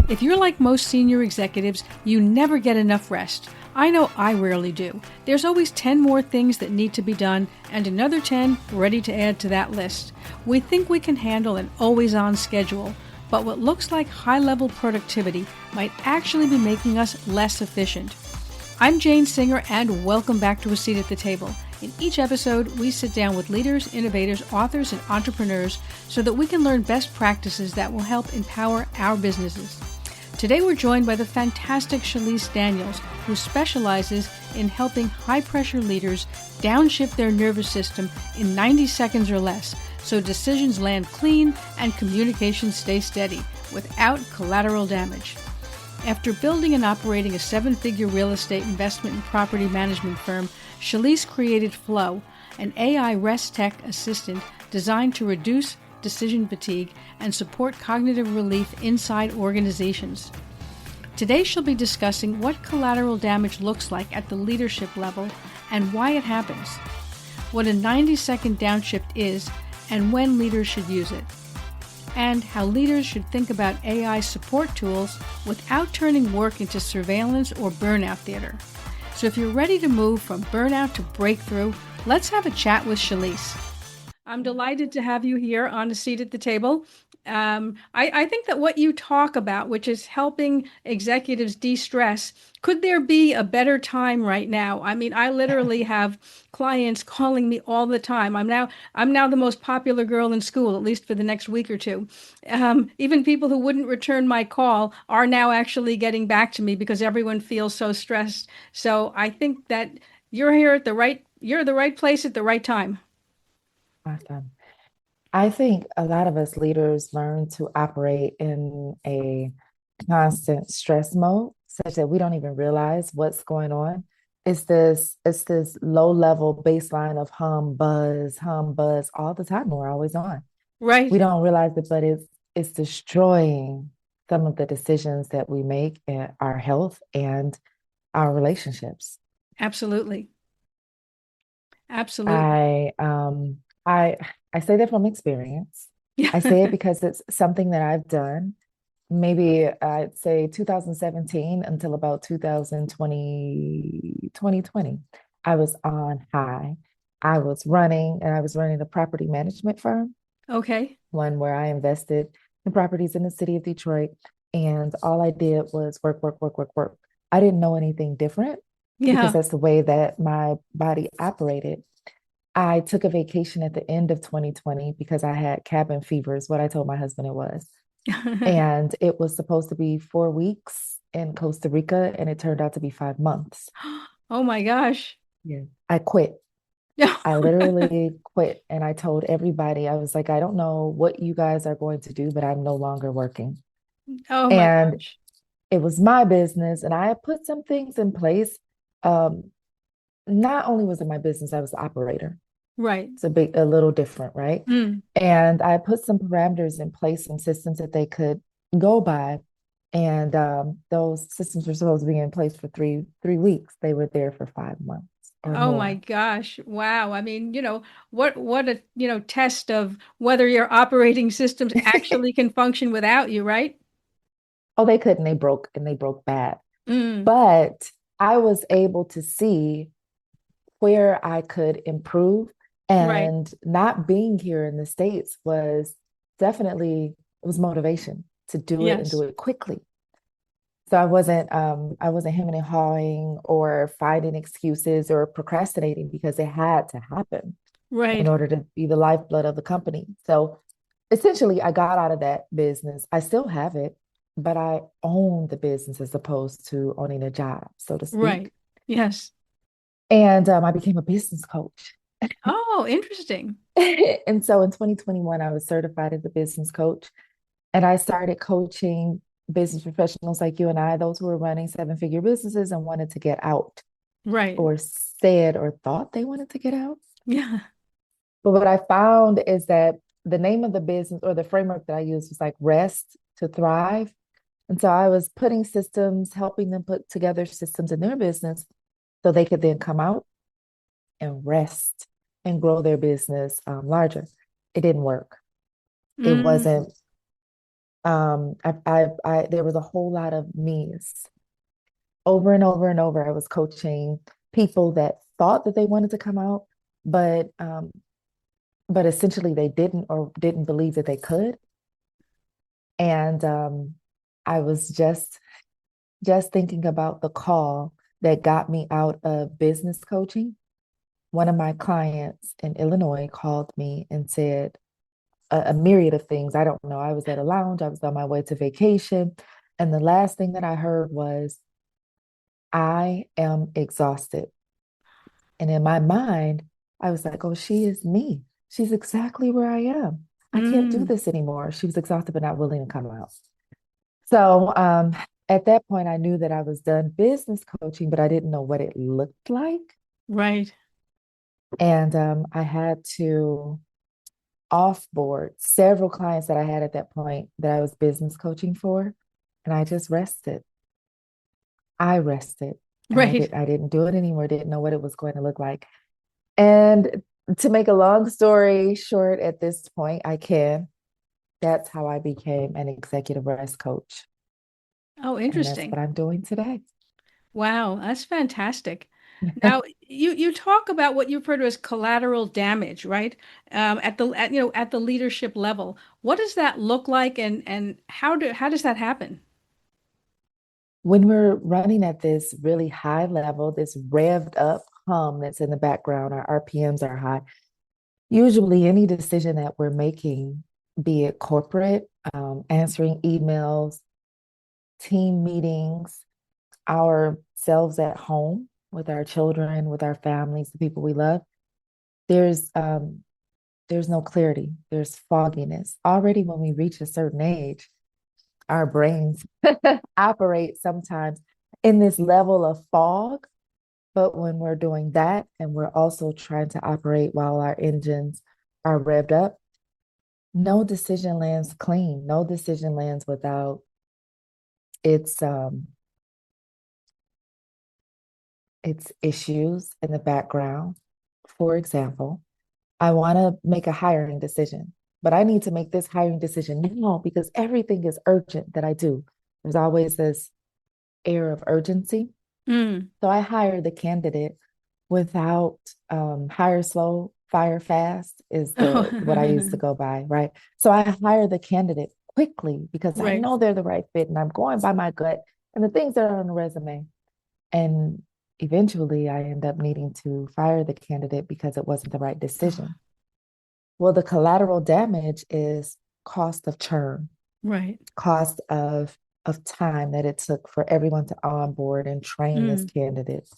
If you're like most senior executives, you never get enough rest. I know I rarely do. There's always 10 more things that need to be done and another 10 ready to add to that list. We think we can handle an always-on schedule, but what looks like high-level productivity might actually be making us less efficient. I'm Jane Singer, and welcome back to A Seat at the Table. In each episode, we sit down with leaders, innovators, authors, and entrepreneurs so that we can learn best practices that will help empower our businesses. Today, we're joined by the fantastic Shalece Daniels, who specializes in helping high-pressure leaders downshift their nervous system in 90 seconds or less so decisions land clean and communications stay steady without collateral damage. After building and operating a 7-figure real estate investment and property management firm, Shalece created Flow, an AI rest tech assistant designed to reduce decision fatigue and support cognitive relief inside organizations. Today she'll be discussing what collateral damage looks like at the leadership level and why it happens, what a 90-second downshift is and when leaders should use it, and how leaders should think about AI support tools without turning work into surveillance or burnout theater. So if you're ready to move from burnout to breakthrough, let's have a chat with Shalece. I'm delighted to have you here on A Seat at the Table. I think that what you talk about, which is helping executives de-stress, could there be a better time right now? I mean, I literally have clients calling me all the time. I'm now the most popular girl in school, at least for the next week or two. Even people who wouldn't return my call are now actually getting back to me because everyone feels so stressed. So I think that you're the right place at the right time. Awesome. I think a lot of us leaders learn to operate in a constant stress mode, such that we don't even realize what's going on. It's this low level baseline of hum, buzz all the time. We're always on. We Right. don't realize it, but it's destroying some of the decisions that we make in our health and our relationships. Absolutely. Absolutely. I um I I say that from experience. Yeah. I say it because it's something that I've done. Maybe I'd say 2017 until about 2020. I was on high. I was running a property management firm, Okay. one where I invested in properties in the city of Detroit. And all I did was work, work, work, work, work. I didn't know anything different because Yeah. that's the way that my body operated. I took a vacation at the end of 2020 because I had cabin fever, is what I told my husband it was. And it was supposed to be 4 weeks in Costa Rica, and it turned out to be 5 months. Oh my gosh. Yeah. I quit. I literally quit. And I told everybody, I was like, I don't know what you guys are going to do, but I'm no longer working. Oh my And gosh. it was my business. And I had put some things in place. Um, Not only was it my business, I was the operator. Right. It's a little different, right? Mm. And I put some parameters in place, some systems that they could go by. And those systems were supposed to be in place for three weeks. They were there for 5 months or Oh my more. gosh. Wow. I mean, what a, test of whether your operating systems actually can function without you, right? Oh, they couldn't. They broke bad. Mm. But I was able to see where I could improve. Right. And not being here in the States was definitely, it was motivation to do it and do Yes. it quickly. So I wasn't hemming and hawing or finding excuses or procrastinating because it had to happen in Right. order to be the lifeblood of the company. So essentially I got out of that business. I still have it, but I own the business as opposed to owning a job, so to speak. Right. Yes. And I became a business coach. Oh, interesting. And so in 2021, I was certified as a business coach. And I started coaching business professionals like you and I, those who were running 7-figure businesses and wanted to get out, Right. or said or thought they wanted to get out. Yeah. But what I found is that the name of the business or the framework that I used was like rest to thrive. And so I was putting systems, helping them put together systems in their business so they could then come out and rest and grow their business larger. It didn't work. It Mm. wasn't There was a whole lot of me's over and over and over. I was coaching people that thought that they wanted to come out, but but essentially they didn't or didn't believe that they could. And I was just thinking about the call that got me out of business coaching. One of my clients in Illinois called me and said a myriad of things. I don't know. I was at a lounge, I was on my way to vacation, and the last thing that I heard was, I am exhausted. And in my mind, I was like, oh, she is me. She's exactly where I am. I can't do Mm, this anymore. She was exhausted, but not willing to come out. So at that point, I knew that I was done business coaching, but I didn't know what it looked like. right. And I had to offboard several clients that I had at that point that I was business coaching for. And I just rested. I rested and Right. I didn't do it anymore, didn't know what it was going to look like. And to make a long story short, at this point, I can. That's how I became an executive rest coach. Oh, And that's interesting. what I'm doing today. Wow, that's fantastic. Now, you talk about what you refer to as collateral damage, right? At the leadership level. What does that look like, and how does that happen? When we're running at this really high level, this revved up hum that's in the background, our RPMs are high. Usually, any decision that we're making, be it corporate, answering emails, team meetings, ourselves at home with our children, with our families, the people we love, there's there's no clarity. There's fogginess. Already when we reach a certain age, our brains operate sometimes in this level of fog. But when we're doing that and we're also trying to operate while our engines are revved up, no decision lands clean. No decision lands without its its issues in the background. For example, I want to make a hiring decision, but I need to make this hiring decision now because everything is urgent that I do. There's always this air of urgency. Mm. So I hire the candidate without hire slow, fire fast is the what I used to Oh, go by, right? So I hire the candidate quickly because I right, know they're the right fit and I'm going by my gut and the things that are on the resume. And eventually I end up needing to fire the candidate because it wasn't the right decision. Well, the collateral damage is cost of churn, right. cost of time that it took for everyone to onboard and train this Mm. candidate,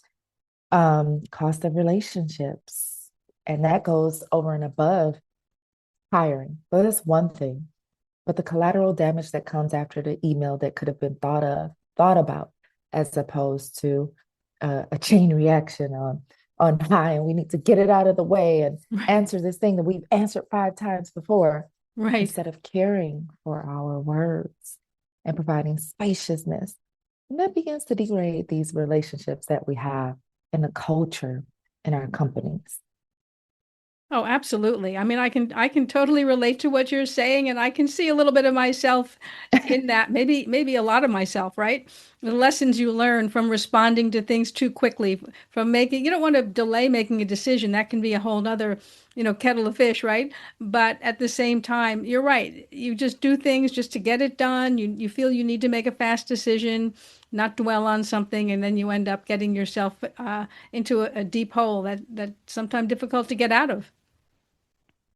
cost of relationships, and that goes over and above hiring. But that's one thing. But the collateral damage that comes after the email that could have been thought about, as opposed to a chain reaction on high, and we need to get it out of the way and Right, answer this thing that we've answered 5 times before, right. instead of caring for our words and providing spaciousness. And that begins to degrade these relationships that we have in the culture in our companies. Oh, absolutely. I mean, I can totally relate to what you're saying, and I can see a little bit of myself in that. Maybe a lot of myself, right? The lessons you learn from responding to things too quickly, from making, you don't want to delay making a decision. That can be a whole nother, kettle of fish, right? But at the same time, you're right. You just do things just to get it done. You feel you need to make a fast decision, not dwell on something, and then you end up getting yourself into a deep hole that's sometimes difficult to get out of.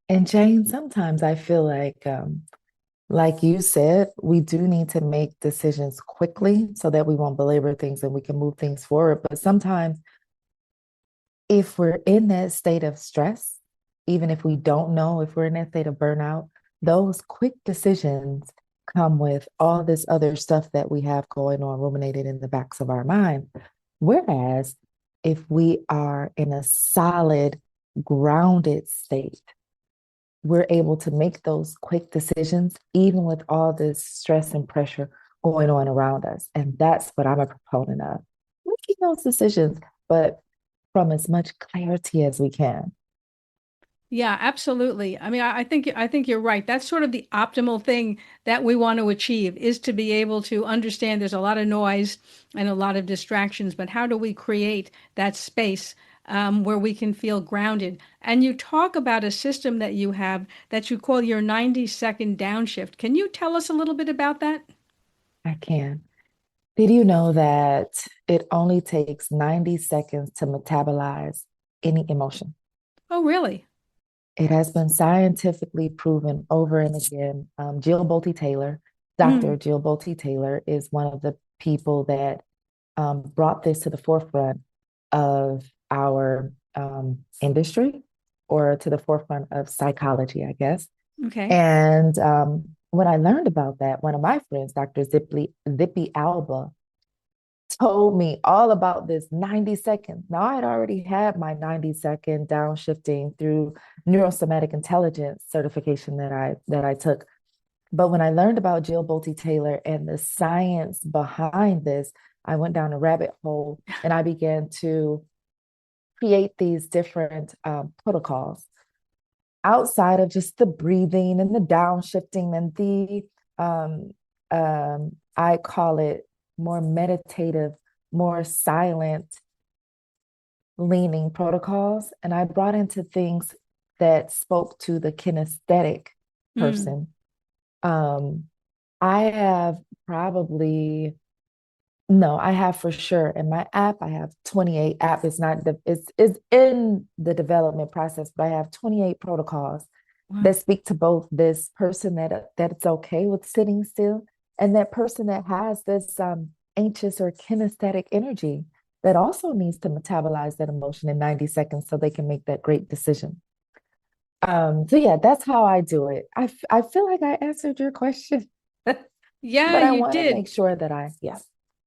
And Jane, sometimes I feel like you said, we do need to make decisions quickly so that we won't belabor things and we can move things forward. But sometimes, if we're in that state of stress, even if we don't know if we're in that state of burnout, those quick decisions come with all this other stuff that we have going on, ruminated in the backs of our mind. Whereas if we are in a solid, grounded state, we're able to make those quick decisions, even with all this stress and pressure going on around us. And that's what I'm a proponent of. Making those decisions, but from as much clarity as we can. Yeah, absolutely. I mean, I think you're right. That's sort of the optimal thing that we want to achieve is to be able to understand there's a lot of noise and a lot of distractions, but how do we create that space where we can feel grounded? And you talk about a system that you have that you call your 90-second downshift. Can you tell us a little bit about that? I can. Did you know that it only takes 90 seconds to metabolize any emotion? Oh, really? It has been scientifically proven over and again. Jill Bolte Taylor, Dr. Mm, Jill Bolte Taylor, is one of the people that brought this to the forefront of our industry or to the forefront of psychology, I guess. okay. And when I learned about that, one of my friends, Dr. Zippy Alba, told me all about this 90 seconds. Now, I had already had my 90-second downshifting through neurosomatic intelligence certification that I took. But when I learned about Jill Bolte Taylor and the science behind this, I went down a rabbit hole and I began to create these different protocols outside of just the breathing and the downshifting and the I call it more meditative, more silent leaning protocols. And I brought into things that spoke to the kinesthetic Mm, person. Um, I have probably no, I have for sure. In my app, I have 28 app. It's not it's in the development process, but I have 28 protocols wow. that speak to both this person that it's okay with sitting still and that person that has this anxious or kinesthetic energy that also needs to metabolize that emotion in 90 seconds so they can make that great decision. So yeah, that's how I do it. I feel like I answered your question, but Yeah, I you want to make did. sure that yeah.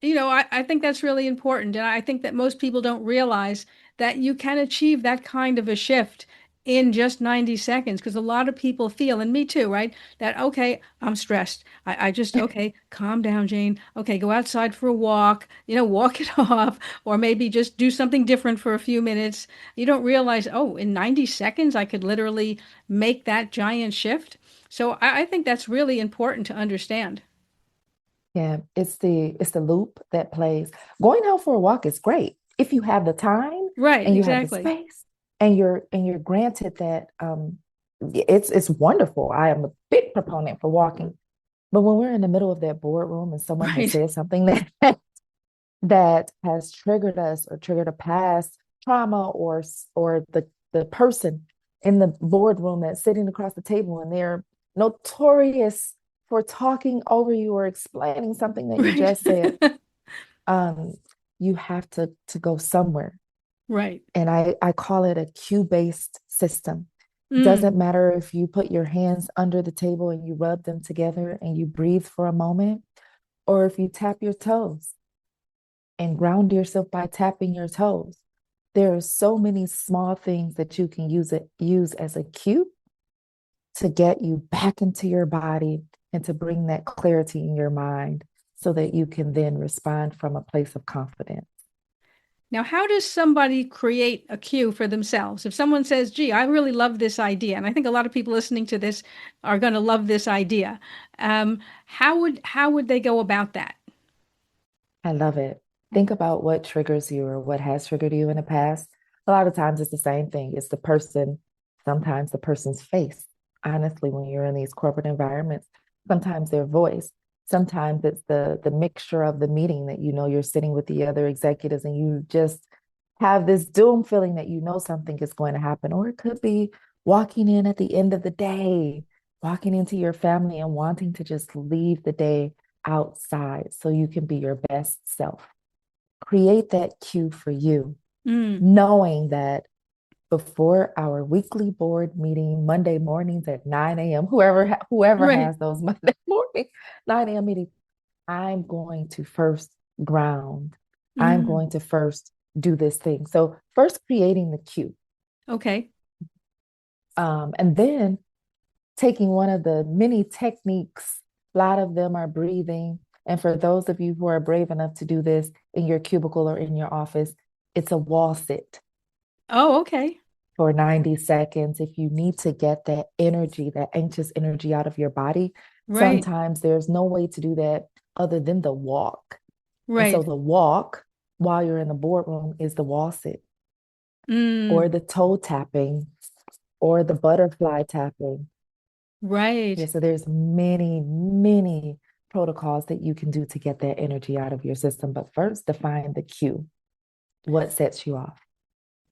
I think that's really important. And I think that most people don't realize that you can achieve that kind of a shift in just 90 seconds. Because a lot of people feel, and me too, right? That, okay, I'm stressed. I just, okay, calm down, Jane. Okay, go outside for a walk, walk it off, or maybe just do something different for a few minutes. You don't realize, oh, in 90 seconds, I could literally make that giant shift. So I think that's really important to understand. Yeah, it's the loop that plays. Going out for a walk is great if you have the time Right, and you have the exactly. space and you're granted that it's wonderful. I am a big proponent for walking. But when we're in the middle of that boardroom and someone has Right. said something that that has triggered us or triggered a past trauma or the person in the boardroom that's sitting across the table and they're notorious for talking over you or explaining something that you Right. just said, um, you have to go somewhere. Right. And I call it a cue-based system. Doesn't Mm. matter if you put your hands under the table and you rub them together and you breathe for a moment, or if you tap your toes and ground yourself by tapping your toes. There are so many small things that you can use as a cue to get you back into your body and to bring that clarity in your mind so that you can then respond from a place of confidence. Now, how does somebody create a cue for themselves? If someone says, gee, I really love this idea, and I think a lot of people listening to this are going to love this idea, how would they go about that? I love it. Think about what triggers you or what has triggered you in the past. A lot of times it's the same thing. It's the person, sometimes the person's face. Honestly, when you're in these corporate environments, sometimes their voice, sometimes it's the mixture of the meeting that you're sitting with the other executives and you just have this doom feeling that something is going to happen. Or it could be walking in at the end of the day, walking into your family and wanting to just leave the day outside so you can be your best self. Create that cue for you, Mm, knowing that before our weekly board meeting, Monday mornings at 9 a.m., whoever right. has those Monday morning, 9 a.m. meetings, I'm going to first ground. I'm Mm, going to first do this thing. So first creating the cue. okay. And then taking one of the many techniques. A lot of them are breathing. And for those of you who are brave enough to do this in your cubicle or in your office, it's a wall sit. Oh, okay. for 90 seconds. If you need to get that energy, that anxious energy out of your body, Right. sometimes there's no way to do that other than the walk. And so Right. the walk while you're in the boardroom is the wall sit or Mm, the toe tapping or the butterfly tapping. Yeah, right. so there's many, many protocols that you can do to get that energy out of your system. But first, define the cue. What sets you off?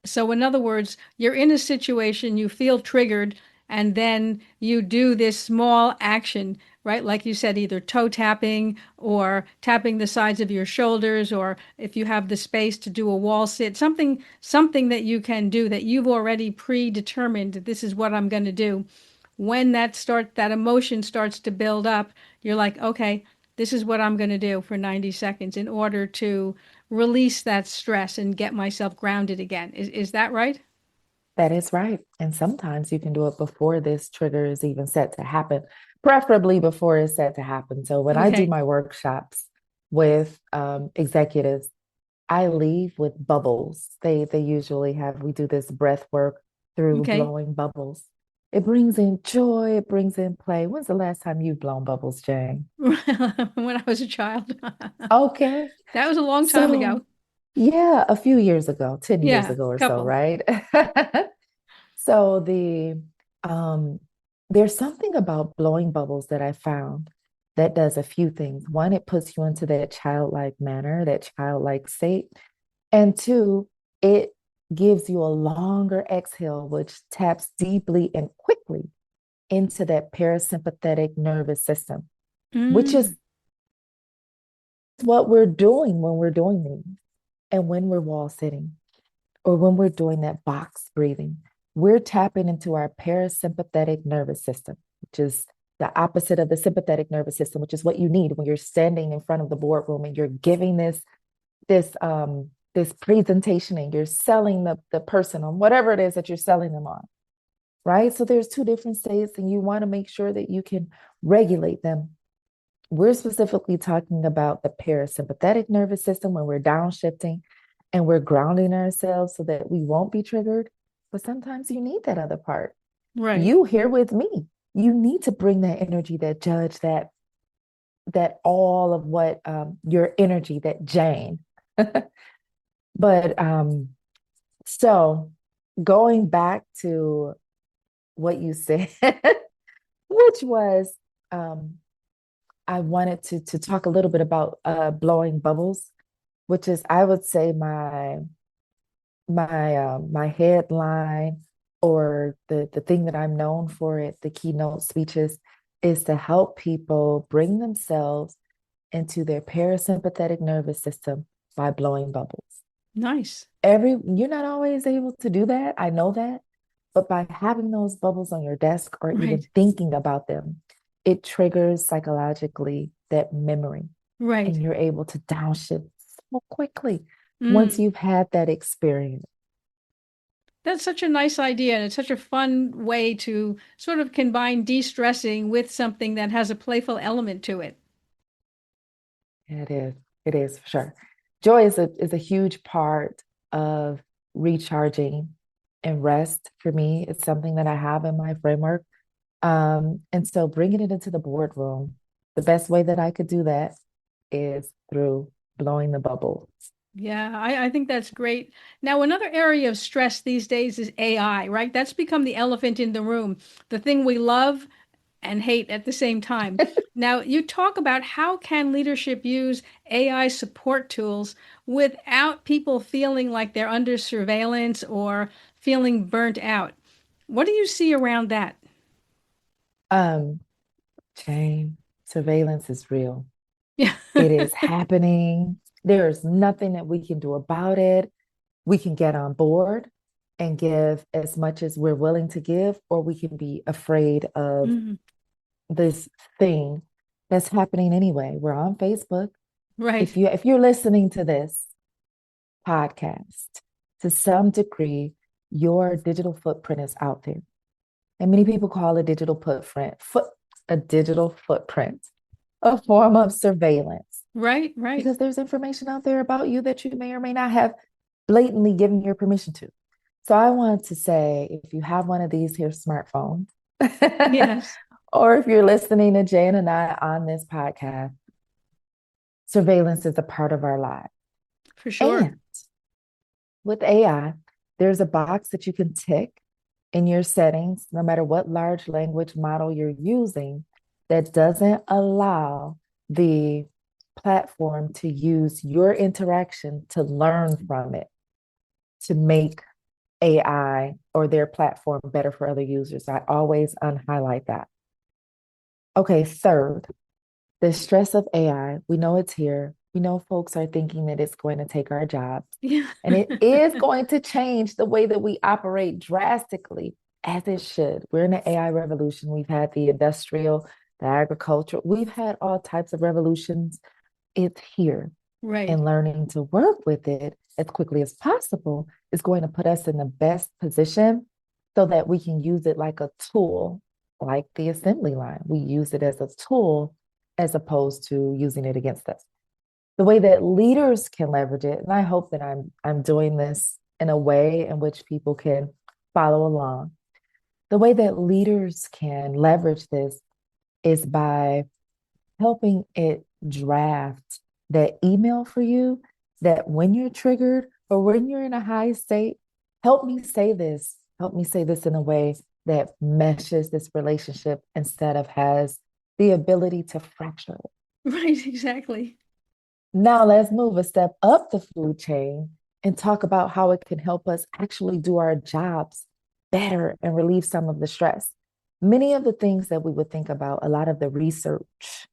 So, in other words, you're in a situation, you feel triggered, and then you do this small action, right? Like you said, either toe tapping or tapping the sides of your shoulders, or if you have the space to do a wall sit, something that you can do that you've already predetermined that this is what I'm going to do. When that emotion starts to build up, you're like, okay, this is what I'm going to do for 90 seconds in order to release that stress and get myself grounded again. Is that right? That is right. And sometimes you can do it before this trigger is even set to happen, preferably before it's set to happen. So when I do Okay. my workshops with executives, I leave with bubbles. They usually have, we do this breath work through Okay. blowing bubbles. It brings in joy, it brings in play. When's the last time you've blown bubbles, Jane? When I was a child. Okay. That was a long time So, ago. yeah, a few years ago, 10 years Yeah, ago or so, couple. right? So um there's something about blowing bubbles that I found that does a few things. One, it puts you into that childlike manner, that childlike state. And two, it gives you a longer exhale, which taps deeply and quickly into that parasympathetic nervous system, which is Mm, what we're doing when we're doing these and when we're wall sitting or when we're doing that box breathing. We're tapping into our parasympathetic nervous system, which is the opposite of the sympathetic nervous system, which is what you need when you're standing in front of the boardroom and you're giving this presentation and you're selling the person on whatever it is that you're selling them on, right? So there's two different states and you want to make sure that you can regulate them. We're specifically talking about the parasympathetic nervous system when we're downshifting and we're grounding ourselves so that we won't be triggered. But sometimes you need that other part. right. You here with me. You need to bring that energy, that judge, that all of what your energy, that Jane. But so going back to what you said, which was I wanted to talk a little bit about blowing bubbles, which is I would say my headline or the thing that I'm known for it, the keynote speeches, is to help people bring themselves into their parasympathetic nervous system by blowing bubbles. Nice. You're not always able to do that. I know that. But by having those bubbles on your desk or Right. even thinking about them, it triggers psychologically that memory Right. and you're able to downshift so quickly once Mm. you've had that experience. That's such a nice idea, and it's such a fun way to sort of combine de-stressing with something that has a playful element to it. It is. It is for sure. Joy is a huge part of recharging and rest for me. It's something that I have in my framework. And so bringing it into the boardroom, the best way that I could do that is through blowing the bubble. Yeah, I think that's great. Now, another area of stress these days is AI, right? That's become the elephant in the room, the thing we love and hate at the same time. Now, you talk about how can leadership use AI support tools without people feeling like they're under surveillance or feeling burnt out. What do you see around that? Um, Shame, surveillance is real. Yeah. It is happening. There is nothing that we can do about it. We can get on board and give as much as we're willing to give, or we can be afraid of Mm, this thing that's happening anyway. We're on Facebook. right, If you're listening to this podcast, to some degree, your digital footprint is out there. And many people call a digital a digital footprint, a form of surveillance, right, right. because there's information out there about you that you may or may not have blatantly given your permission to. So I want to say, if you have one of these here smartphones, Yes, or if you're listening to Jane and I on this podcast, surveillance is a part of our lives. for sure. And with AI, there's a box that you can tick in your settings, no matter what large language model you're using, that doesn't allow the platform to use your interaction to learn from it, to make AI or their platform better for other users. I always unhighlight that. Okay, third, the stress of AI. We know it's here. We know folks are thinking that it's going to take our jobs, Yeah. and it is going to change the way that we operate drastically, as it should. We're in the AI revolution. We've had the industrial, the agricultural, we've had all types of revolutions. It's here. Right. And learning to work with it as quickly as possible is going to put us in the best position so that we can use it like a tool, like the assembly line. We use it as a tool as opposed to using it against us. The way that leaders can leverage it, and I hope that I'm doing this in a way in which people can follow along. The way that leaders can leverage this is by helping it draft that email for you, that when you're triggered or when you're in a high state, help me say this. Help me say this in a way that meshes this relationship instead of has the ability to fracture it. Right, exactly. Now let's move a step up the food chain and talk about how it can help us actually do our jobs better and relieve some of the stress. Many of the things that we would think about, a lot of the research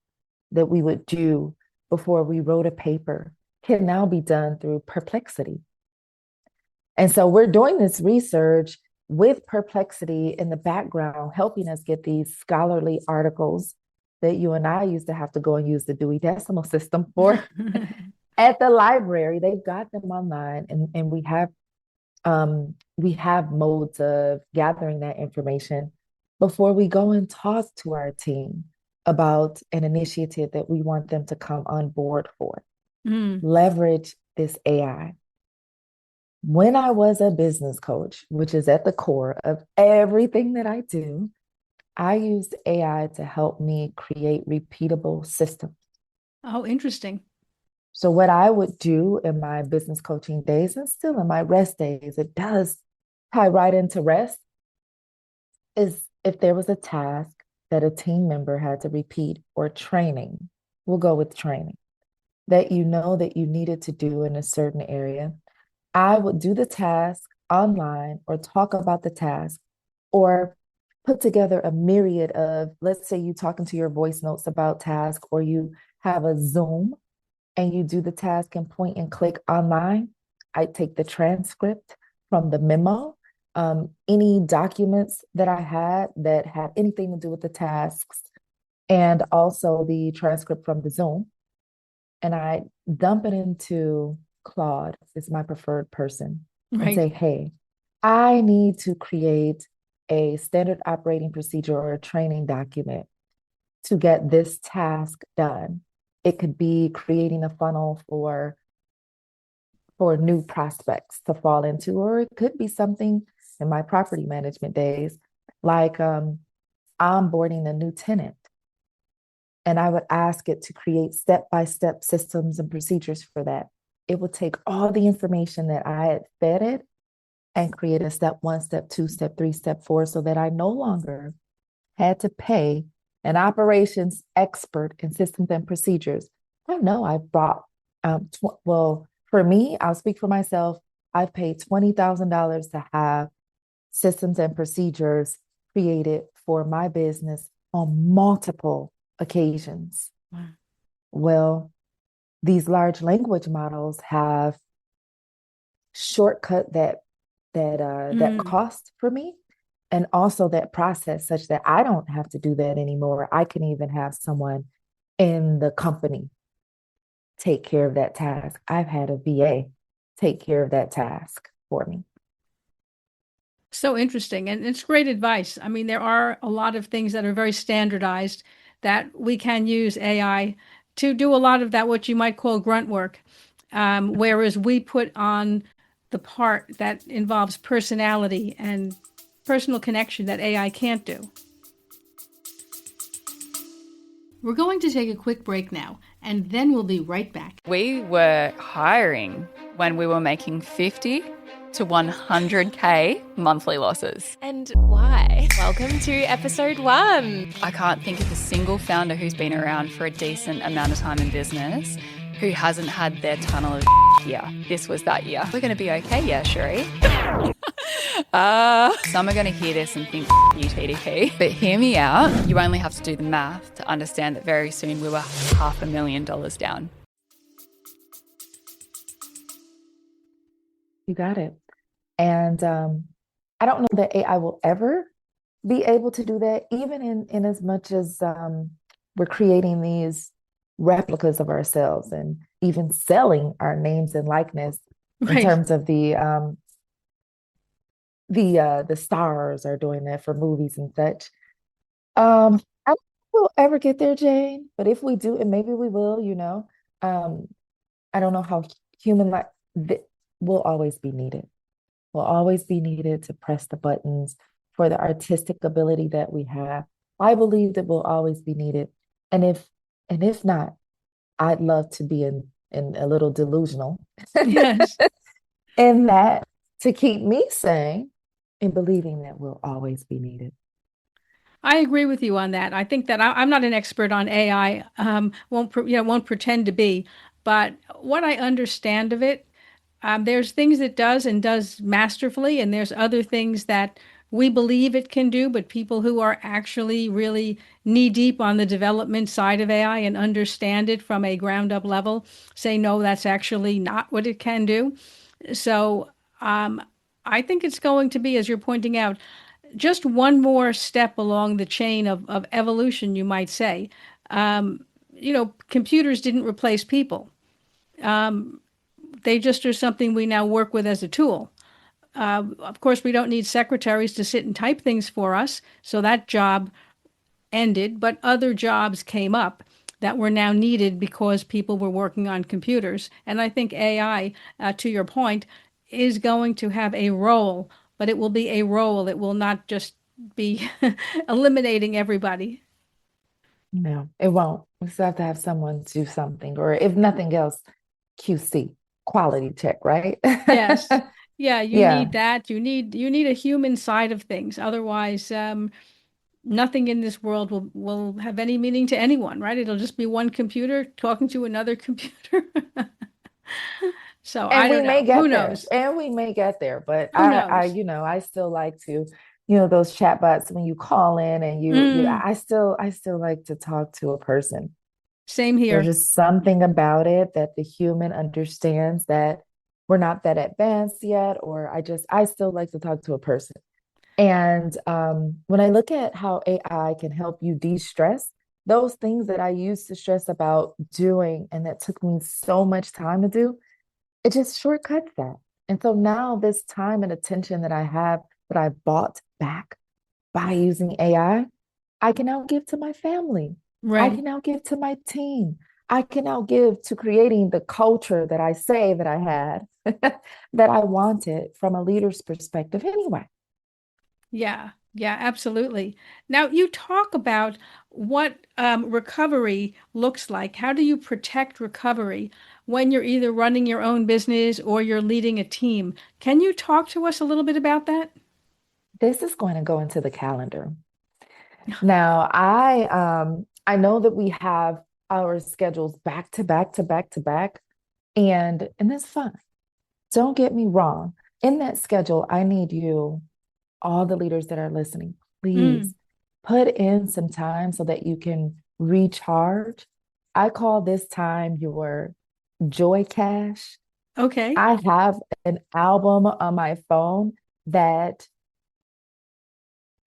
that we would do before we wrote a paper can now be done through Perplexity. And so we're doing this research with Perplexity in the background, helping us get these scholarly articles that you and I used to have to go and use the Dewey Decimal System for at the library. They've got them online, and we have modes of gathering that information before we go and talk to our team about an initiative that we want them to come on board for. Mm. Leverage this AI. When I was a business coach, which is at the core of everything that I do, I used AI to help me create repeatable systems. Oh, interesting. So, what I would do in my business coaching days and still in my rest days, it does tie right into rest, is if there was a task that a team member had to repeat or training, we'll go with training, that you know that you needed to do in a certain area. I would do the task online or talk about the task or put together a myriad of, let's say you talking to your voice notes about task or you have a Zoom and you do the task and point and click online. I take the transcript from the memo, any documents that I had that had anything to do with the tasks, and also the transcript from the Zoom. And I dump it into Claude, is my preferred person, and Right. say, hey, I need to create a standard operating procedure or a training document to get this task done. It could be creating a funnel for new prospects to fall into, or it could be something in my property management days, like onboarding a new tenant. And I would ask it to create step-by-step systems and procedures for that. It would take all the information that I had fed it and create a step one, step two, step three, step four, so that I no longer had to pay an operations expert in systems and procedures. I know I've bought, well, for me, I'll speak for myself. I've paid $20,000 to have systems and procedures created for my business on multiple occasions. Wow. Well, these large language models have shortcut that Mm. cost for me and also that process such that I don't have to do that anymore. I can even have someone in the company take care of that task. I've had a VA take care of that task for me. So interesting. And it's great advice. I mean, there are a lot of things that are very standardized that we can use AI to do a lot of that, what you might call grunt work. Whereas we put on the part that involves personality and personal connection that AI can't do. We're going to take a quick break now, and then we'll be right back. We were hiring when we were making 50 to 100K monthly losses. And why? Welcome to episode 1. I can't think of a single founder who's been around for a decent amount of time in business who hasn't had their tunnel of year. This was that year. We're going to be okay, yeah, Sheree. Some are going to hear this and think, you TDP. But hear me out. You only have to do the math to understand that very soon we were $500,000 down. You got it. And I don't know that AI will ever be able to do that, even in as much as we're creating these replicas of ourselves and even selling our names and likeness in terms of the stars are doing that for movies and such. I don't think we'll ever get there, Jane, but if we do, and maybe we will, I don't know how human like will always be needed. Will always be needed to press the buttons for the artistic ability that we have. I believe that will always be needed. And if not, I'd love to be in a little delusional. Yes. in that to keep me sane and believing that we'll always be needed. I agree with you on that. I think that I'm not an expert on AI. Won't pretend to be, but what I understand of it, there's things it does and does masterfully, and there's other things that we believe it can do, but people who are actually really knee deep on the development side of AI and understand it from a ground up level say, no, that's actually not what it can do. So I think it's going to be, as you're pointing out, just one more step along the chain of evolution, you might say. Computers didn't replace people. They just are something we now work with as a tool. Of course, we don't need secretaries to sit and type things for us, so that job ended, but other jobs came up that were now needed because people were working on computers. And I think AI, to your point, is going to have a role, but it will be a role. It will not just be eliminating everybody. No, it won't. We still have to have someone do something, or if nothing else, QC, quality check, right? Yes. Yeah, you Yeah. need that. You need a human side of things. Otherwise, nothing in this world will have any meaning to anyone, right? It'll just be one computer talking to another computer. So I And we don't may know. Who get there, knows? and we may get there, but Who knows? I still like to, those chatbots when you call in and Mm, I still like to talk to a person. same There's here. just something about it that the human understands that we're not that advanced yet, or I still like to talk to a person. And when I look at how AI can help you de-stress, those things that I used to stress about doing and that took me so much time to do, it just shortcuts that. And so now this time and attention that I have that I bought back by using AI, I can now give to my family. I Right. can now give to my team. I can now give to creating the culture that I say that I had, that I wanted from a leader's perspective anyway. Yeah. Yeah, absolutely. Now you talk about what recovery looks like. How do you protect recovery when you're either running your own business or you're leading a team? Can you talk to us a little bit about that? This is going to go into the calendar. Now, I know that we have our schedules back to back to back to back, and that's fine. Don't get me wrong. In that schedule, I need you, all the leaders that are listening, Mm, please put in some time so that you can recharge. I call this time your joy cache. okay. I have an album on my phone that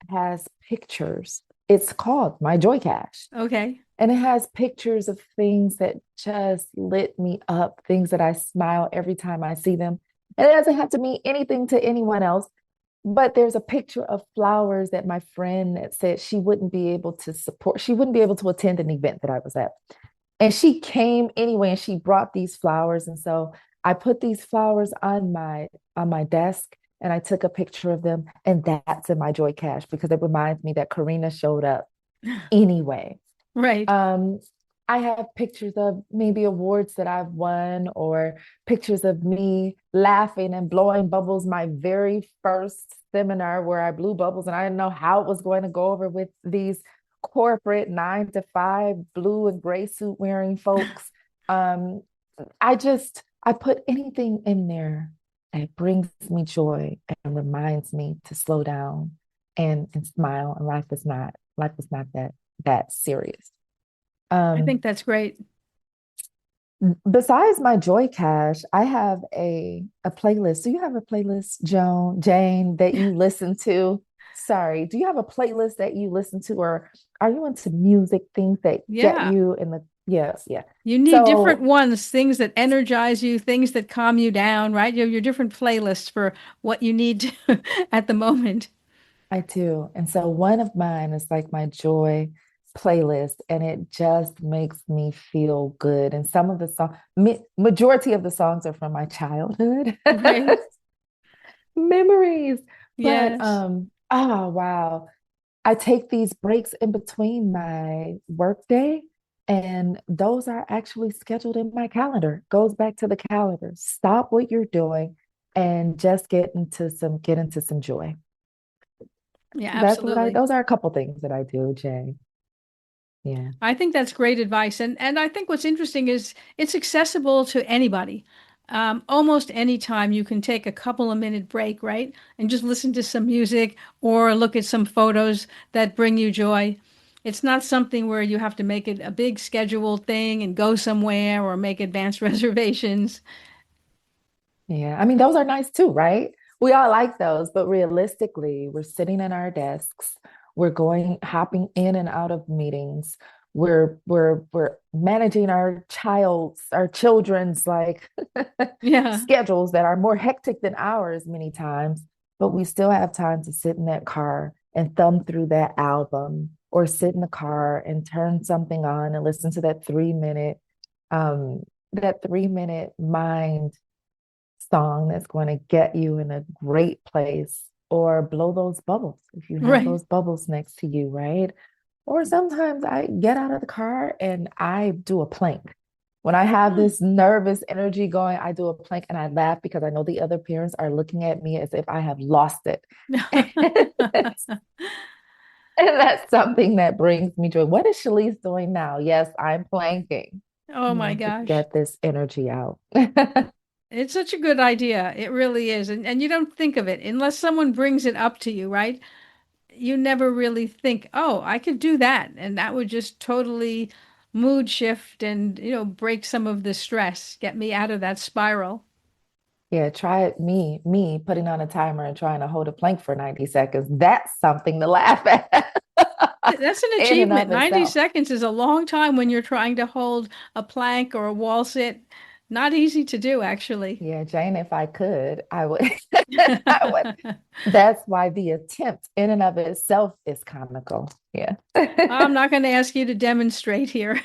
has pictures. It's called my joy cache. Okay. And it has pictures of things that just lit me up, things that I smile every time I see them. And it doesn't have to mean anything to anyone else, but there's a picture of flowers that my friend that said she wouldn't be able to support, she wouldn't be able to attend an event that I was at. And she came anyway and she brought these flowers. And so I put these flowers on my desk and I took a picture of them, and that's in my joy cache because it reminds me that Karina showed up anyway. Right. Um, I have pictures of maybe awards that I've won or pictures of me laughing and blowing bubbles. My very first seminar where I blew bubbles and I didn't know how it was going to go over with these corporate 9 to 5 blue and gray suit wearing folks. Um, I put anything in there that brings me joy and reminds me to slow down and smile. And life is not that serious. I think Um, that's great. Besides my Joy Cache, I have a playlist. Do you have a playlist, Jane, that you listen to? Sorry, do you have a playlist that you listen to, or are you into music, things that get Yeah. you in the yeah. You need different So ones, things that energize you, things that calm you down, right? You have your different playlists for what you need to, at the moment. I do. And so one of mine is like my joy playlist, and it just makes me feel good. And some of the majority of the songs are from my childhood Right. memories. But Yes. oh wow. I take these breaks in between my workday, and those are actually scheduled in my calendar. Goes back to the calendar. Stop what you're doing and just get into some joy. Yeah, absolutely. Those are a couple things that I do, Jay. Yeah. I think that's great advice. And I think what's interesting is it's accessible to anybody. Almost any time you can take a couple of minute break, right? And just listen to some music or look at some photos that bring you joy. It's not something where you have to make it a big scheduled thing and go somewhere or make advanced reservations. Yeah. I mean, those are nice too, right? We all like those, but realistically, we're sitting in our desks, hopping in and out of meetings. We're managing our children's like Yeah. schedules that are more hectic than ours many times, but we still have time to sit in that car and thumb through that album or sit in the car and turn something on and listen to um, that 3 minute mind song that's going to get you in a great place, or blow those bubbles if you have Right. those bubbles next to you, right? Or sometimes I get out of the car and I do a plank. When I have this nervous energy going, I do a plank and I laugh because I know the other parents are looking at me as if I have lost it. And that's something that brings me joy. What is Shalece doing now? Yes, I'm planking, Oh my to gosh. get this energy out. It's such a good idea. It really is. And you don't think of it unless someone brings it up to you, right? You never really think, oh, I could do that. And that would just totally mood shift and, break some of the stress, get me out of that spiral. Yeah, try it. Me putting on a timer and trying to hold a plank for 90 seconds. That's something to laugh at That's an in and achievement. of 90 itself. seconds is a long time when you're trying to hold a plank or a wall sit. Not easy to do, actually. Yeah, Jane, if I could, I would. I would. That's why the attempt in and of itself is comical. Yeah. I'm not going to ask you to demonstrate here.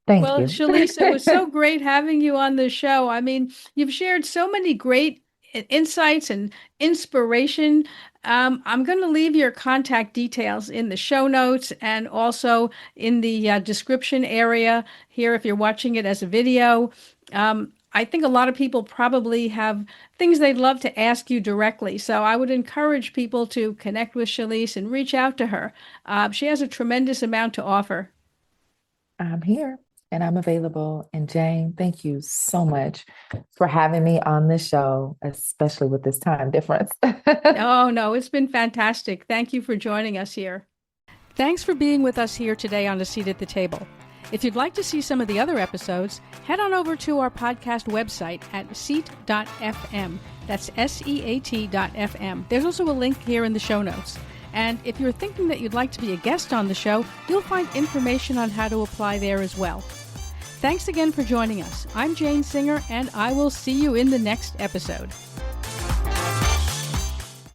Thank Well, you. Shalece, it was so great having you on the show. I mean, you've shared so many great insights and inspiration. I'm going to leave your contact details in the show notes and also in the description area here if you're watching it as a video. I think a lot of people probably have things they'd love to ask you directly. So I would encourage people to connect with Shalece and reach out to her. She has a tremendous amount to offer. I'm here and I'm available. And Jane, thank you so much for having me on this show, especially with this time difference. Oh, no, it's been fantastic. Thank you for joining us here. Thanks for being with us here today on A Seat at the Table. If you'd like to see some of the other episodes, head on over to our podcast website at seat.fm. That's SEAT.fm. There's also a link here in the show notes. And if you're thinking that you'd like to be a guest on the show, you'll find information on how to apply there as well. Thanks again for joining us. I'm Jane Singer, and I will see you in the next episode.